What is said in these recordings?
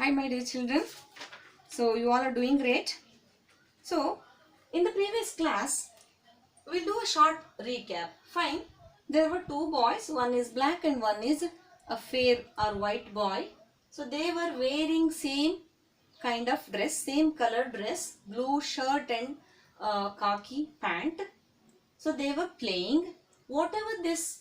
Hi my dear children. So you all are doing great. So in the previous class we'll do a short recap. Fine. There were two boys. One is black and one is a fair or white boy. So they were wearing same kind of dress, same color dress, blue shirt and khaki pant. So they were playing. Whatever this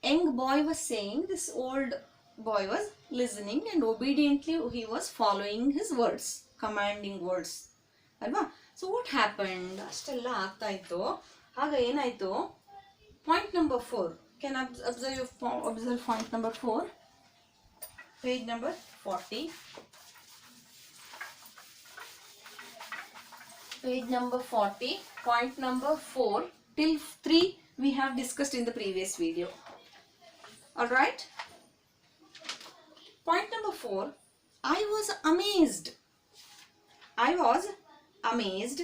young boy was saying, this old boy was listening and obediently he was following his words, commanding words alva. So what happened, ಅಷ್ಟೆಲ್ಲ ಆಗ್ತಾ ಇತ್ತು. ಆಗ ಏನಾಯ್ತು, point number 4, can observe point number 4, page number 40, page number 40, point number 4 till 3 we have discussed in the previous video. Alright, point number 4, I was amazed. I was amazed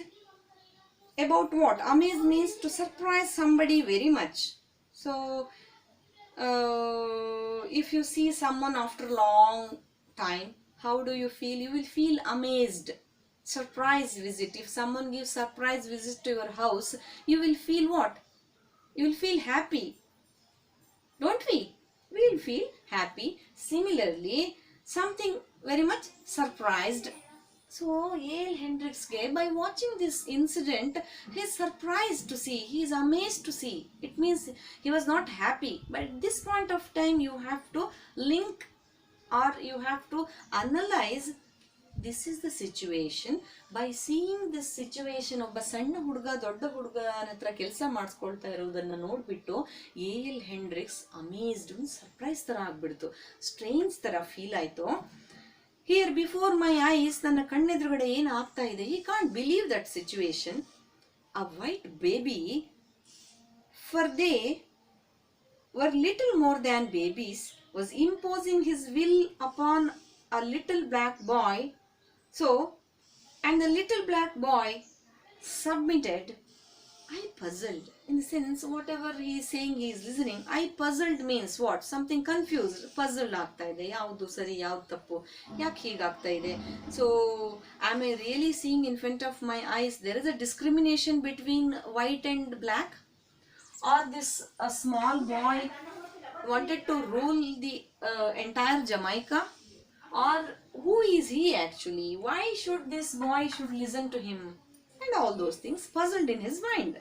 about what? Amazed means to surprise somebody very much. So if you see someone after a long time, how do you feel? You will feel amazed. Surprise visit. If someone gives surprise visit to your house, you will feel what? You will feel happy. Don't we? We will feel happy. Similarly, something very much surprised. So A.L. Hendricks, by watching this incident, he is surprised to see, he is amazed to see. It means he was not happy. But at this point of time, you have to link or you have to analyze. This is the situation. By seeing this situation, ಒಬ್ಬ ಸಣ್ಣ ಹುಡುಗ ದೊಡ್ಡ ಹುಡುಗನ ಹತ್ರ ಕೆಲಸ ಮಾಡಿಸ್ಕೊಳ್ತಾ ಇರೋದನ್ನ ನೋಡ್ಬಿಟ್ಟು A.L. Hendricks amazed, surprise ತರ ಆಗ್ಬಿಡ್ತು, ಸ್ಟ್ರೇಂಜ್ ತರ ಫೀಲ್ ಆಯ್ತು. ಹಿಯರ್ ಬಿಫೋರ್ ಮೈ ಐಸ್, ನನ್ನ ಕಣ್ಣೆದುರುಗಡೆ ಏನು ಆಗ್ತಾ ಇದೆ, he can't believe that situation. A white baby, for they were little more than babies, was imposing his will upon a little black boy. So, and the little black boy submitted. I puzzled, in the sense whatever he is saying, he is listening. I puzzled means what? Something confused. Puzzled ಆಗ್ತಾ ಇದೆ, ಯಾವುದು ಸರಿ ಯಾವುದು ತಪ್ಪು, ಯಾಕೆ ಹೀಗಾಗ್ತಾ ಇದೆ. So am I really seeing in front of my eyes there is a discrimination between white and black, or this a small boy wanted to rule the entire Jamaica, or who is he actually? Why should this boy should listen to him? And all those things puzzled in his mind.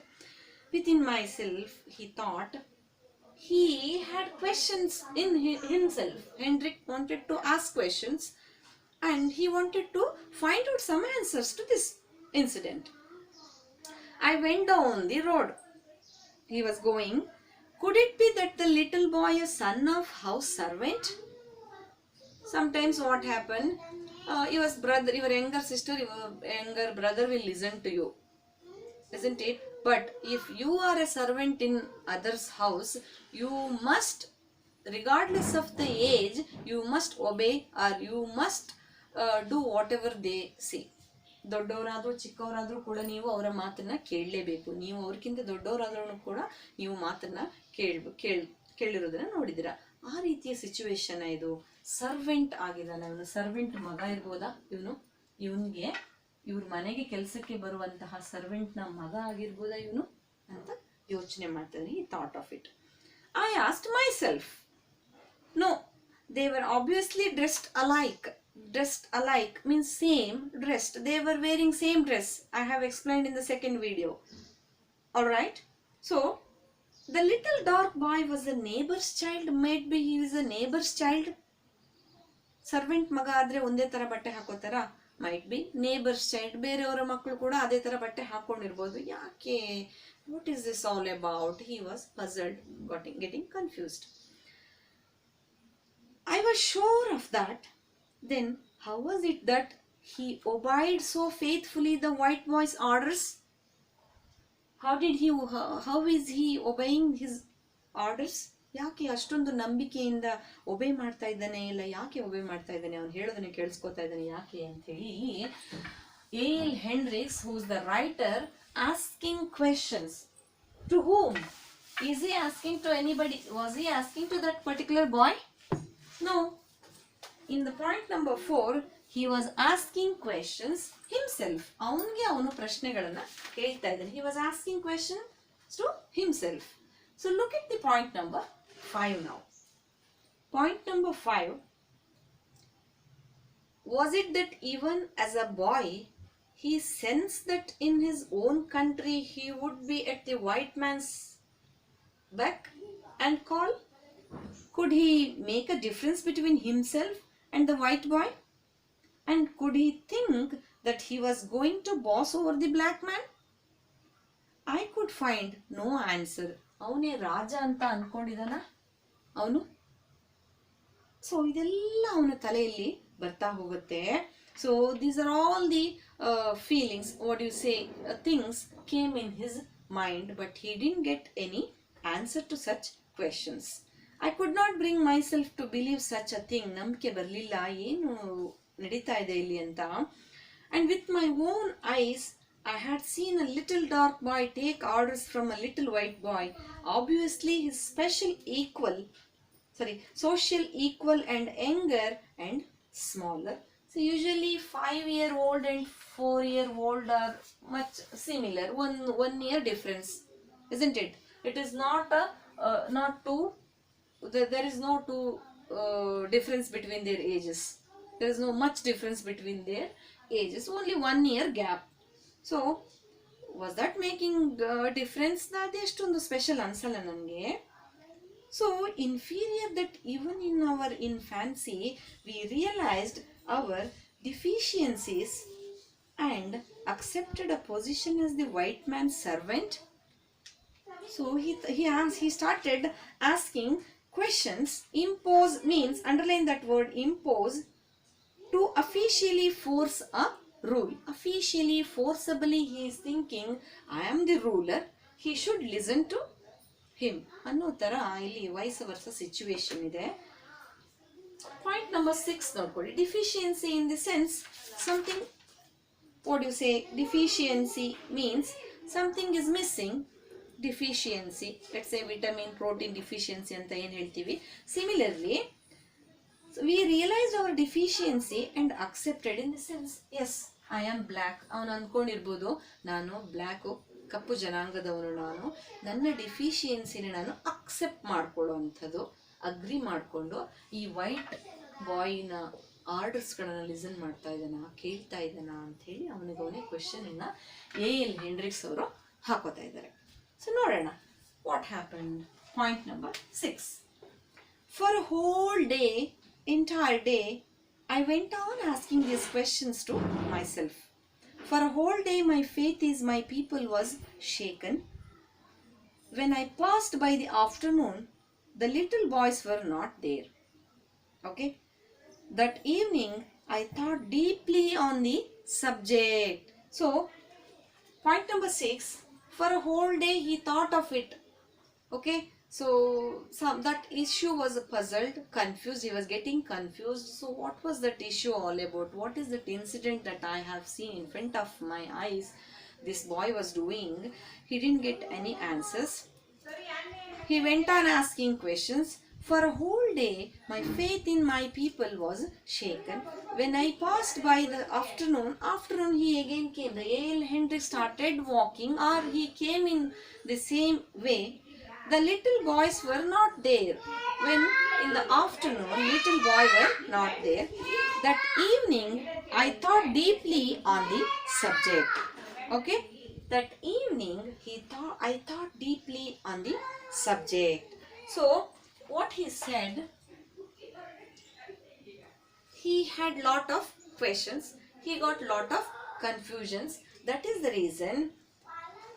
Within myself, he thought. He had questions in himself. Hendrik wanted to ask questions and he wanted to find out some answers to this incident. I went down the road he was going. Could it be that the little boy is son of house servant? Sometimes what happened, your brother, your younger sister, your younger brother will listen to you, isn't it? But if you are a servant in others' house, you must, regardless of the age, you must obey, or you must do whatever they say. ದೊಡ್ಡವರಾದರೂ ಚಿಕ್ಕವರಾದರೂ ಕೂಡ ನೀವು ಅವರ ಮಾತನ್ನ ಕೇಳಲೇಬೇಕು. ನೀವು ಅವ್ರಿಗಿಂತ ದೊಡ್ಡವರಾದ್ರೂ ಕೂಡ ನೀವು ಮಾತನ್ನ ಕೇಳಿರೋದನ್ನ ನೋಡಿದ್ದೀರಾ. ಆ ರೀತಿಯ ಸಿಚುವೇಶನ್ ಇದು. ಸರ್ವೆಂಟ್ ಆಗಿದ್ದಾನೆ ಅವನು. ಸರ್ವೆಂಟ್ ಮಗ ಇರ್ಬೋದಾ ಇವನಿಗೆ ಇವ್ರ ಮನೆಗೆ ಕೆಲಸಕ್ಕೆ ಬರುವಂತಹ ಸರ್ವೆಂಟ್ನ ಮಗ ಆಗಿರ್ಬೋದಾ ಇವನು ಅಂತ ಯೋಚನೆ ಮಾಡ್ತಾನೆ. He thought of it. I asked myself. No, they were obviously dressed alike. Dressed alike means same dressed. They were wearing same dress. I have explained in the second video. Alright. So, the little dark boy was a neighbor's child. Maybe he is a neighbor's child. Servant ಮಗ ಆದ್ರೆ ಒಂದೇ ತರ ಬಟ್ಟೆ ಹಾಕೋತಾರ? Might be. Neighbor's child, ಬೇರೆಯವರ ಮಕ್ಕಳು ಕೂಡ ಅದೇ ತರ ಬಟ್ಟೆ ಹಾಕೊಂಡಿರ್ಬೋದು. ಯಾಕೆ? What is this all about? He was puzzled, getting confused. I was sure of that. Then, how was it that he obeyed so faithfully the white boy's orders? How is he obeying his orders? ಯಾಕೆ ಅಷ್ಟೊಂದು ನಂಬಿಕೆಯಿಂದ ಒಬೆ ಮಾಡ್ತಾ ಇದ್ದಾನೆ? ಇಲ್ಲ, ಯಾಕೆ ಒಬೆ ಮಾಡ್ತಾ ಇದ್ದಾನೆ? ಅವನು ಹೇಳೋದನ್ನ ಕೇಳಿಸ್ಕೊತಾ ಇದ್ದಾನೆ ಯಾಕೆ ಅಂತ ಹೇಳಿ A.L. Hendricks, who is the writer, asking questions. To whom? Is he asking to anybody? Was he asking to that particular boy? No. in the point number 4, he was asking questions himself. ಅವನಿಗೆ ಅವನು ಪ್ರಶ್ನೆಗಳನ್ನ ಕೇಳ್ತಾ ಇದ್ದಾನೆ. He was asking questions to himself. So look at the point number 5 now. Point number 5. Was it that even as a boy, he sensed that in his own country he would be at the white man's beck and call? Could he make a difference between himself and the white boy? And could he think that he was going to boss over the black man? I could find no answer. ಅವನೇ ರಾಜ ಅಂತ ಅನ್ಕೊಂಡಿದ್ದಾನ ಅವನು. So ಇದೆಲ್ಲ ಅವನ ತಲೆಯಲ್ಲಿ ಬರ್ತಾ ಹೋಗುತ್ತೆ. So these are all the feelings, what do you say, things came in his mind, but he didn't get any answer to such questions. I could not bring myself to believe such a thing. ನಂಬಿಕೆ ಬರಲಿಲ್ಲ ಏನು ನಡೀತಾ ಇದೆ ಇಲ್ಲಿ ಅಂತ. And with my own eyes I had seen a little dark boy take orders from a little white boy, obviously his social equal and younger and smaller. So usually 5-year-old and 4-year-old are much similar, one year difference, isn't it? It is not there is no two difference between their ages. There is no much difference between their ages, only 1 year gap. So was that making difference? ಅದೆಷ್ಟೊಂದು special ಅನ್ಸಲ್ಲ ನನಗೆ. So inferior that even in our infancy we realized our deficiencies and accepted a position as the white man's servant. So he started asking questions. Impose means, underline that word impose, to officially force a rule. Officially, forcibly he is thinking, I am the ruler, he should listen to him ಅನ್ನೋ ತರ ಇಲ್ಲಿ wise ವರ್ಸ situation ಇದೆ. Point number 6 ನೋಡ್ಕೊಳ್ಳಿ. Deficiency in the sense something, what do you say, deficiency means something is missing. Deficiency, let's say vitamin protein deficiency ಅಂತ ಏನು ಹೇಳ್ತೀವಿ. Similarly, so we realized our deficiency and accepted in the sense, yes, I am black. ಅವನು ಅಂದ್ಕೊಂಡಿರ್ಬೋದು ನಾನು black, ಕಪ್ಪು ಜನಾಂಗದವನು, ನಾನು ನನ್ನ ಡಿಫಿಷಿಯನ್ಸಿನ ನಾನು accept ಮಾಡ್ಕೊಳ್ಳೋ ಅಂಥದ್ದು, ಅಗ್ರಿ ಮಾಡಿಕೊಂಡು ಈ ವೈಟ್ ಬಾಯ್ನ ಆರ್ಡರ್ಸ್ಗಳನ್ನ ಲಿಸನ್ ಮಾಡ್ತಾ ಇದ್ದಾನ, ಕೇಳ್ತಾ ಇದ್ದಾನ ಅಂಥೇಳಿ ಅವನಿಗವನೇ ಕ್ವೆಶನನ್ನು ಎಲ್ ಹೆಂಡ್ರಿಕ್ಸ್ ಅವರು ಹಾಕೋತಾ ಇದ್ದಾರೆ. ಸೊ ನೋಡೋಣ what happened. Point number 6. For a whole day, entire day, I went on asking these questions to myself. For a whole day my faith in my people was shaken. When I passed by the afternoon, the little boys were not there. Okay? That evening I thought deeply on the subject. So, point number 6, for a whole day he thought of it. Okay? So that issue was puzzled, confused. He was getting confused. So what was that issue all about? What is that incident that I have seen in front of my eyes this boy was doing? He didn't get any answers. He went on asking questions. For a whole day my faith in my people was shaken. When I passed by the afternoon he again came. The A.L. Hendricks started walking, or he came in the same way. The little boys were not there. When in the afternoon little boy were not there. That evening I thought deeply on the subject. Okay? That evening I thought deeply on the subject. So what he said, he had lot of questions, he got lot of confusions. That is the reason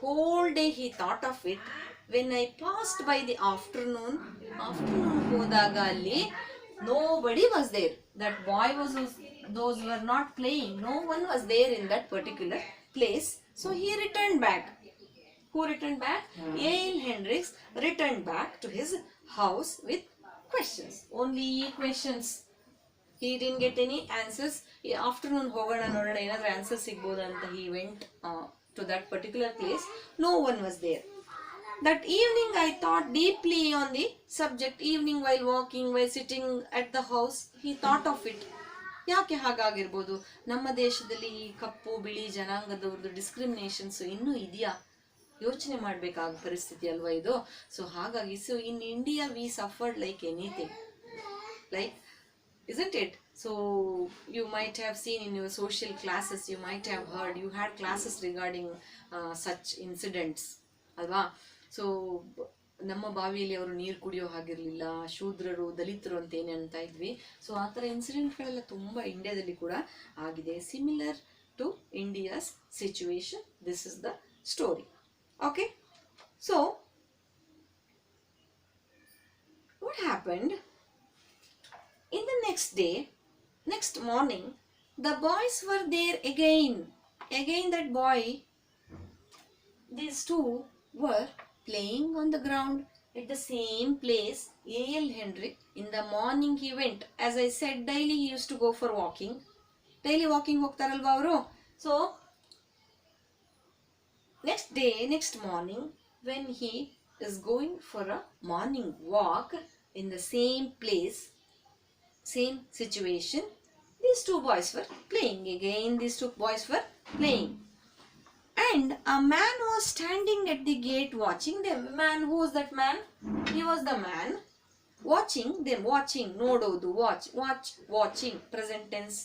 whole day he thought of it. When I passed by the afternoon ಹೋದಾಗ ಅಲ್ಲಿ nobody was there. That boy those were not playing, no one was there in that particular place. So he returned back. Who returned back? A.L. Hendricks returned back to his house with questions, only questions. He didn't get any answers. Afternoon ಹೋಗೋಣ ನೋಡೋಣ ಏನಾದರೂ answer ಸಿಗ್ಬೋದಾ ಅಂತ he went to that particular place. No one was there. That evening I thought deeply on the subject. Evening while walking, while sitting at the house, he thought of it. ಯಾಕೆ ಹಾಗಾಗಿರ್ಬೋದು? ನಮ್ಮ ದೇಶದಲ್ಲಿ ಈ ಕಪ್ಪು ಬಿಳಿ ಜನಾಂಗದವ್ರದ್ದು discriminations ಇನ್ನೂ ಇದೆಯಾ? ಯೋಚನೆ ಮಾಡಬೇಕಾದ ಪರಿಸ್ಥಿತಿ ಅಲ್ವಾ ಇದು. ಸೊ ಹಾಗಾಗಿ so in India V suffered like anything, like isn't it? So you might have seen in your social classes, you might have heard, you had classes regarding such incidents alva. So ನಮ್ಮ ಬಾವಿಯಲ್ಲಿ ಅವರು ನೀರು ಕುಡಿಯೋ ಹಾಗಿರಲಿಲ್ಲ, ಶೂದ್ರರು ದಲಿತರು ಅಂತ ಏನೇ ಅಂತ ಇದ್ವಿ. ಸೊ ಆ ಥರ ಇನ್ಸಿಡೆಂಟ್ಗಳೆಲ್ಲ ತುಂಬ ಇಂಡಿಯಾದಲ್ಲಿ ಕೂಡ ಆಗಿದೆ. Similar to India's situation, this is the story. Okay, so what happened? In the next morning, the boys were there again. Again that boy, these two were playing on the ground at the same place. A.L. Hendrick, in the morning he went. As I said, daily he used to go for walking. Daily walking ಹೋಗ್ತಾರಲ್ವಾ ಅವರು. So, next morning, when he is going for a morning walk in the same place, same situation, these two boys were playing again. These two boys were playing, and a man was standing at the gate watching them. Man, who was that man? He was the man watching them. Watching, nododu, watching, present tense,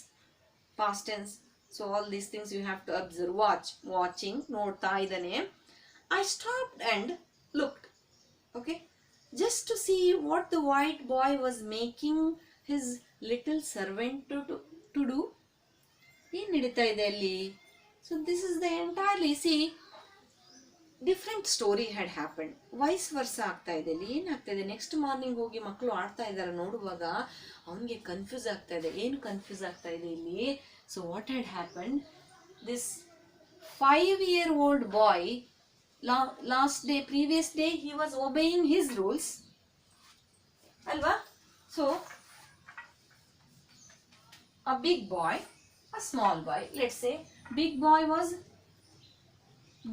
past tense. So all these things you have to observe. Watching, nodta idane. I stopped and looked, okay, just to see what the white boy was making his little servant to do. ಏನು ನಡೀತಾ ಇದೆ ಅಲ್ಲಿ? So this is the entirely, C, different story had happened. Wise ವರ್ಸ ಆಗ್ತಾ ಇದೆ ಇಲ್ಲಿ. ಏನಾಗ್ತಾ ಇದೆ? ನೆಕ್ಸ್ಟ್ ಮಾರ್ನಿಂಗ್ ಹೋಗಿ ಮಕ್ಕಳು ಆಡ್ತಾ ಇದ್ದಾರೆ ನೋಡುವಾಗ ಅವನಿಗೆ ಕನ್ಫ್ಯೂಸ್ ಆಗ್ತಾ ಇದೆ. ಏನು ಕನ್ಫ್ಯೂಸ್ ಆಗ್ತಾ ಇದೆ ಇಲ್ಲಿ? So what had happened? This 5-year-old boy, previous day he was obeying his rules alva. So a big boy, a small boy, let's say big boy was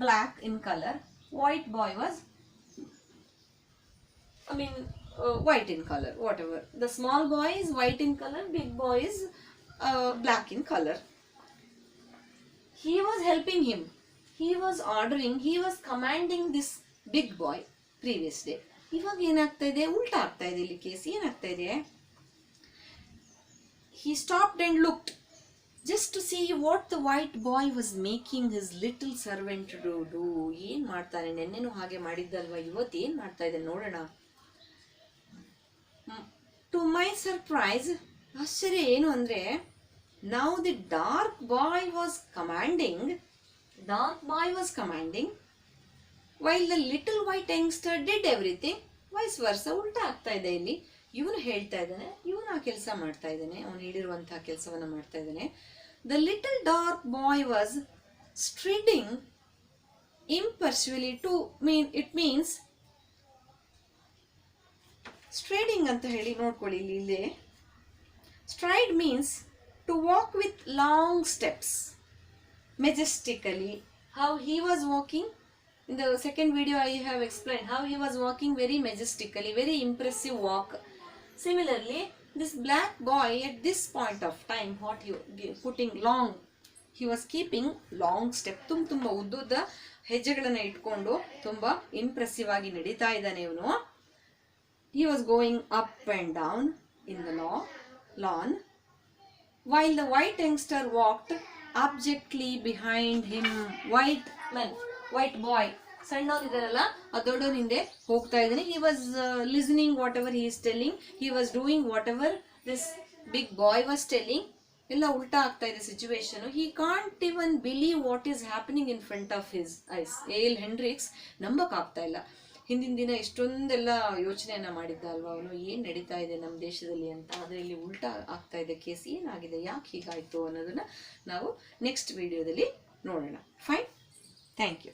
black in color, white boy was, white in color, whatever. The small boy is white in color, big boy is black in color. He was helping him, he was ordering, he was commanding this big boy previous day. ಇವಾಗ ಏನಾಗ್ತಾ ಇದೆ? ಉಲ್ಟಾ ಆಗ್ತಾ ಇದೆ ಇಲ್ಲಿ case. ಏನಾಗ್ತಾ ಇದೆ? He stopped and looked just to see what the white boy was making his little servant to do. ಏನ್ ಮಾಡ್ತಾನೆ? ನೆನ್ನೆನೂ ಹಾಗೆ ಮಾಡಿದ್ದಲ್ವಾ, ಇವತ್ತು ಏನ್ ಮಾಡ್ತಾ ಇದೆ ನೋಡೋಣ. To my surprise, ಆಶ್ಚರ್ಯ ಏನು ಅಂದ್ರೆ, now the dark boy was commanding, while the little white youngster did everything. Wise ವರ್ಸ, ಉಲ್ಟಾ ಆಗ್ತಾ ಇದೆ ಇಲ್ಲಿ. ಇವನು ಹೇಳ್ತಾ ಇದ್ದಾನೆ, ಇವನು ಆ ಕೆಲಸ ಮಾಡ್ತಾ ಇದ್ದಾನೆ, ಅವನು ಹೇಳಿರುವಂತಹ ಕೆಲಸವನ್ನ ಮಾಡ್ತಾ ಇದ್ದಾನೆ. The little dark boy was striding imperiously to it means striding ಅಂತ ಹೇಳಿ ನೋಡ್ಕೊಳ್ಳಿ ಇಲ್ಲಿ. Stride means to walk with long steps, majestically. How he was walking? In the second video I have explained how he was walking very majestically, very impressive walk. Similarly, this black boy at this point of time, what he putting long, he was keeping long step. ತುಂಬಾ ಉದ್ದುದ ಹೆಜ್ಜೆಗಳನ್ನು ಇಟ್ಕೊಂಡು ತುಂಬಾ impressive ಆಗಿ ನಡೀತಾ ಇದ್ದಾನೆ ಇವನು. He was going up and down in the lawn, while the white youngster walked abjectly behind him. White boy, ಸಣ್ಣವನು ಇದಾರಲ್ಲ, ಆ ದೊಡ್ಡವನ ಹಿಂದೆ ಹೋಗ್ತಾ ಇದ್ದಾನೆ. He was listening whatever he is telling. He was doing whatever this big boy was telling. ಎಲ್ಲ ಉಲ್ಟಾ ಆಗ್ತಾ ಇದೆ situation. He can't even believe what is happening in front of his eyes. A.L. Hendricks ನಂಬಕ್ ಆಗ್ತಾ ಇಲ್ಲ. ಹಿಂದಿನ ದಿನ ಇಷ್ಟೊಂದೆಲ್ಲ ಯೋಚನೆಯನ್ನ ಮಾಡಿದ್ದ ಅಲ್ವಾ ಅವನು, ಏನ್ ನಡೀತಾ ಇದೆ ನಮ್ಮ ದೇಶದಲ್ಲಿ ಅಂತ. ಆದ್ರೆ ಇಲ್ಲಿ ಉಲ್ಟಾ ಆಗ್ತಾ ಇದೆ ಕೇಸ್. ಏನಾಗಿದೆ, ಯಾಕೆ ಹೀಗಾಯ್ತು ಅನ್ನೋದನ್ನ ನಾವು ನೆಕ್ಸ್ಟ್ ವಿಡಿಯೋದಲ್ಲಿ ನೋಡೋಣ. Fine, thank you.